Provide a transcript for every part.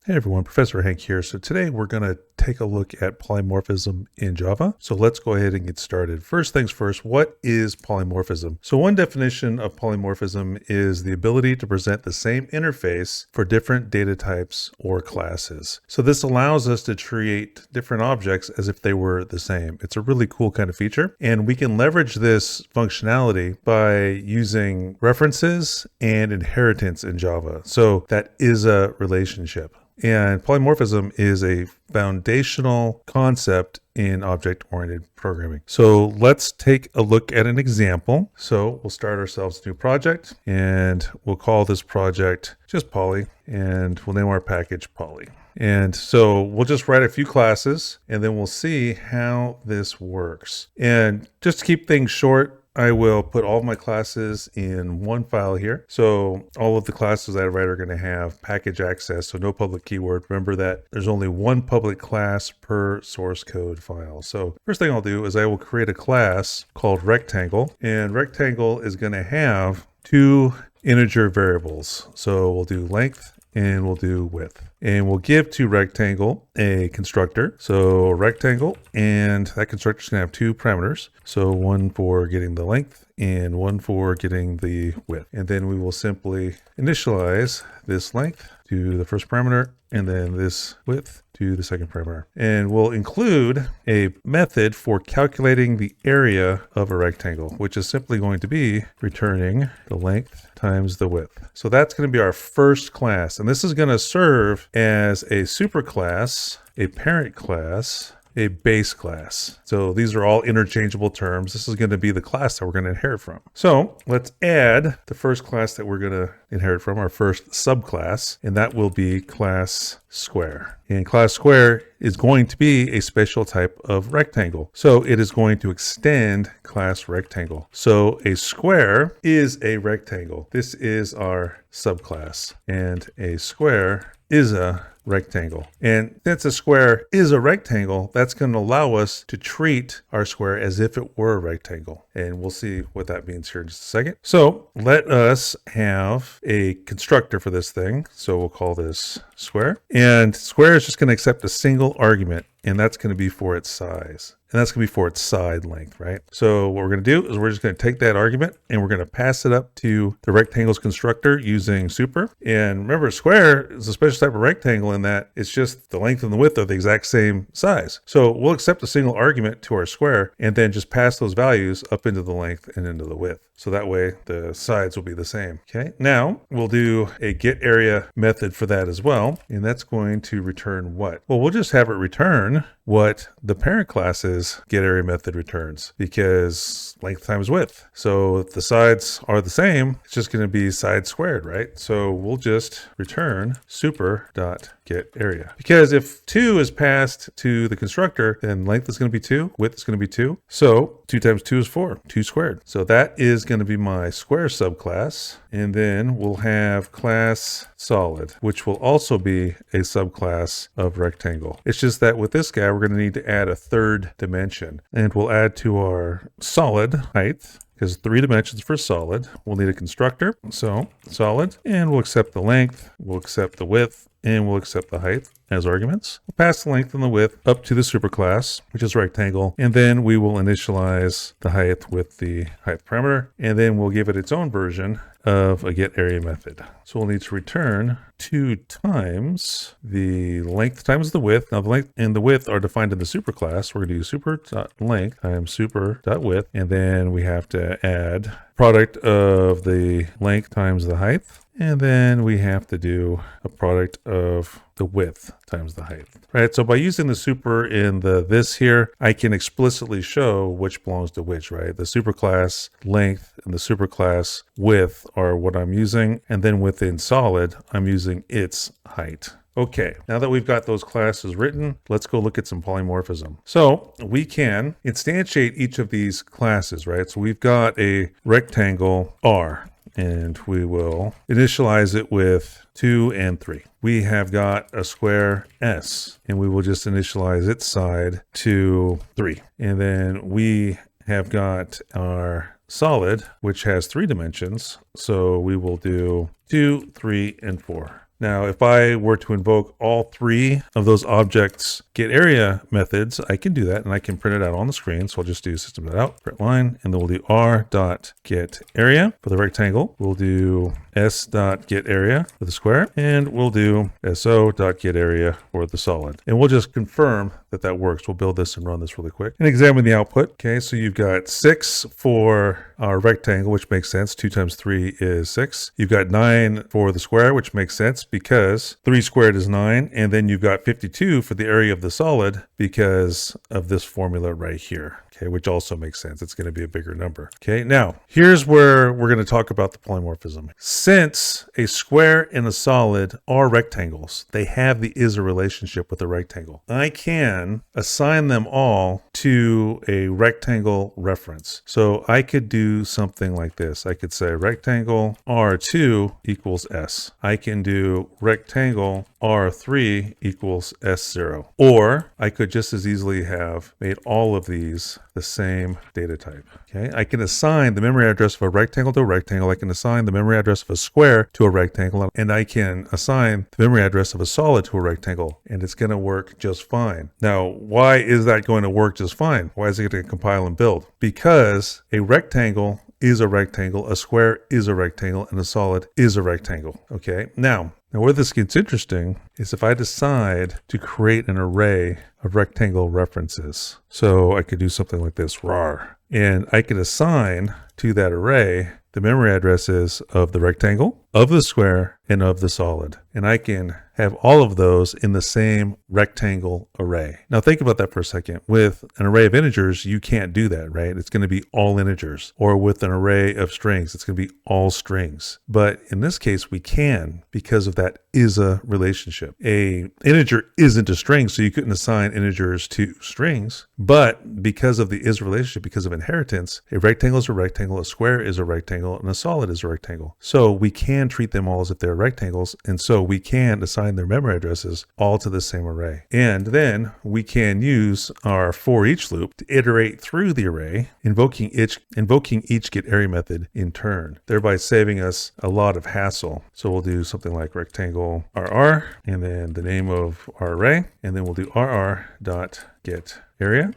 Hey everyone, Professor Hank here. So today we're going to take a look at polymorphism in Java. So let's go ahead and get started. First things first, what is polymorphism? So one definition of polymorphism is the ability to present the same interface for different data types or classes. So this allows us to create different objects as if they were the same. It's a really cool kind of feature, and we can leverage this functionality by using references and inheritance in Java. So that is a relationship. And polymorphism is a foundational concept in object-oriented programming. So let's take a look at an example. So we'll start ourselves a new project, and we'll call this project just Poly, and we'll name our package Poly. And so we'll just write a few classes, and then we'll see how this works. And just to keep things short, I will put all of my classes in one file here. So all of the classes I write are going to have package access, so no public keyword. Remember that there's only one public class per source code file. So first thing I'll do is I will create a class called rectangle, and rectangle is going to have two integer variables. So we'll do length and we'll do width. And we'll give to rectangle a constructor. So rectangle, and that constructor is going to have two parameters. So one for getting the length and one for getting the width. And then we will simply initialize this length to the first parameter and then this width to the second parameter. And we'll include a method for calculating the area of a rectangle, which is simply going to be returning the length times the width. So that's going to be our first class. And this is going to serve as a superclass, a parent class, a base class. So these are all interchangeable terms. This is going to be the class that we're going to inherit from. So let's add the first class that we're going to inherit from, our first subclass, and that will be class square. And class square is going to be a special type of rectangle. So it is going to extend class rectangle. So a square is a rectangle. This is our subclass, and a square is a rectangle. And since a square is a rectangle, that's going to allow us to treat our square as if it were a rectangle. And we'll see what that means here in just a second. So let us have a constructor for this thing. So we'll call this square. And square is just going to accept a single argument, and that's going to be for its size. And that's going to be for its side length, right? So what we're going to do is we're just going to take that argument and we're going to pass it up to the rectangles constructor using super. And remember, square is a special type of rectangle in that it's just the length and the width are the exact same size. So we'll accept a single argument to our square and then just pass those values up into the length and into the width. So that way the sides will be the same. Okay. Now we'll do a get area method for that as well. And that's going to return what? Well, we'll just have it return what the parent class's get area method returns, because length times width. So if the sides are the same, it's just going to be side squared, right? So we'll just return super dot get area, because if 2 is passed to the constructor, then length is going to be 2, width is going to be 2. So 2 times 2 is 4, 2 squared. So that is going to be my square subclass. And then we'll have class solid, which will also be a subclass of rectangle. It's just that with this guy, we're going to need to add a third dimension, and we'll add to our solid height, because 3 dimensions for solid. We'll need a constructor. So solid, and we'll accept the length, we'll accept the width, and we'll accept the height as arguments. We'll pass the length and the width up to the superclass, which is rectangle, and then we will initialize the height with the height parameter, and then we'll give it its own version of a get area method. So we'll need to return 2 times the length times the width. Now the length and the width are defined in the superclass. We're going to do super.length times super.width, and then we have to add product of the length times the height. And then we have to do a product of the width times the height. Right, so by using the super in the this here, I can explicitly show which belongs to which, right? The superclass length and the superclass width are what I'm using. And then within solid, I'm using its height. Okay, now that we've got those classes written, let's go look at some polymorphism. So we can instantiate each of these classes, right? So we've got a rectangle R, and we will initialize it with 2 and 3. We have got a square S, and we will just initialize its side to 3. And then we have got our solid, which has 3 dimensions. So we will do 2, 3, and 4. Now, if I were to invoke all three of those objects getArea methods, I can do that and I can print it out on the screen. So I'll just do system.out, print line, and then we'll do r.getArea for the rectangle. We'll do s.getArea for the square, and we'll do so.getArea for the solid. And we'll just confirm that that works. We'll build this and run this really quick and examine the output. Okay, so you've got 6 for our rectangle, which makes sense. 2 times 3 is 6. You've got 9 for the square, which makes sense because 3 squared is 9. And then you've got 52 for the area of the solid because of this formula right here. Okay, which also makes sense. It's going to be a bigger number. Okay, now here's where we're going to talk about the polymorphism. Since a square and a solid are rectangles, they have the is a relationship with the rectangle. I can assign them all to a rectangle reference. So I could do something like this. I could say rectangle R2 equals S. I can do rectangle R3 equals S0. Or I could just as easily have made all of these the same data type. Okay, I can assign the memory address of a rectangle to a rectangle. I can assign the memory address of a square to a rectangle, and I can assign the memory address of a solid to a rectangle, and it's going to work just fine. Now, why is that going to work just fine? Why is it going to compile and build? Because a rectangle is a rectangle, a square is a rectangle, and a solid is a rectangle. Okay, now where this gets interesting is if I decide to create an array of rectangle references. So I could do something like this, rar, and I could assign to that array the memory addresses of the rectangle, of the square, and of the solid. And I can have all of those in the same rectangle array. Now think about that for a second. With an array of integers, you can't do that, right? It's going to be all integers. Or with an array of strings, it's going to be all strings. But in this case, we can because of that is a relationship. A integer isn't a string, so you couldn't assign integers to strings. But because of the is relationship, because of inheritance, a rectangle is a rectangle, a square is a rectangle, and a solid is a rectangle. So we can treat them all as if they're rectangles, and so we can assign their memory addresses all to the same array. And then we can use our for each loop to iterate through the array, invoking each getArea method in turn, thereby saving us a lot of hassle. So we'll do something like rectangle RR, and then the name of our array, and then we'll do RR.getArea,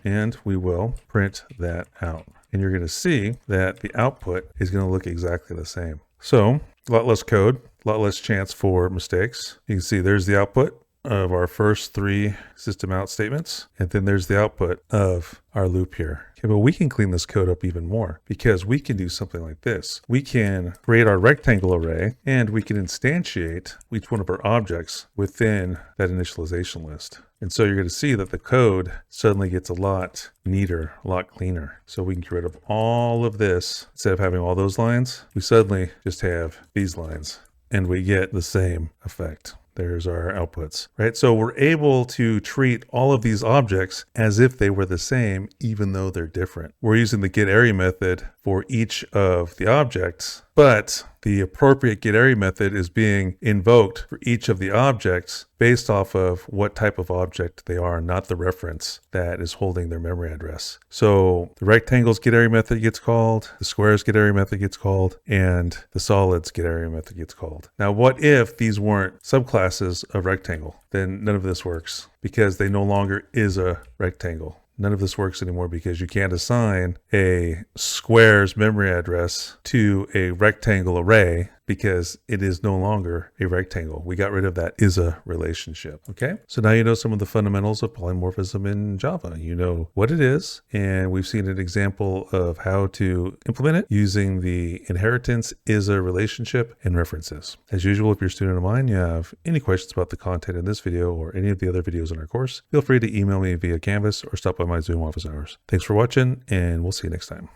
and we will print that out. And you're going to see that the output is going to look exactly the same. So a lot less code, a lot less chance for mistakes. You can see there's the output of our first 3 system out statements, and then there's the output of our loop here. Okay, but we can clean this code up even more because we can do something like this. We can create our rectangle array and we can instantiate each one of our objects within that initialization list. And so you're going to see that the code suddenly gets a lot neater, a lot cleaner. So we can get rid of all of this. Instead of having all those lines, we suddenly just have these lines and we get the same effect. There's our outputs, right? So we're able to treat all of these objects as if they were the same, even though they're different. We're using the getArea method for each of the objects, but the appropriate getArea method is being invoked for each of the objects based off of what type of object they are, not the reference that is holding their memory address. So the rectangles getArea method gets called, the squares getArea method gets called, and the solids getArea method gets called. Now, what if these weren't subclasses of rectangle? Then none of this works because they no longer is a rectangle. None of this works anymore because you can't assign a square's memory address to a rectangle array because it is no longer a rectangle. We got rid of that is a relationship. Okay, so now you know some of the fundamentals of polymorphism in Java. You know what it is, and we've seen an example of how to implement it using the inheritance is a relationship and references. As usual, if you're a student of mine, you have any questions about the content in this video or any of the other videos in our course, feel free to email me via Canvas or stop by my Zoom office hours. Thanks for watching, and we'll see you next time.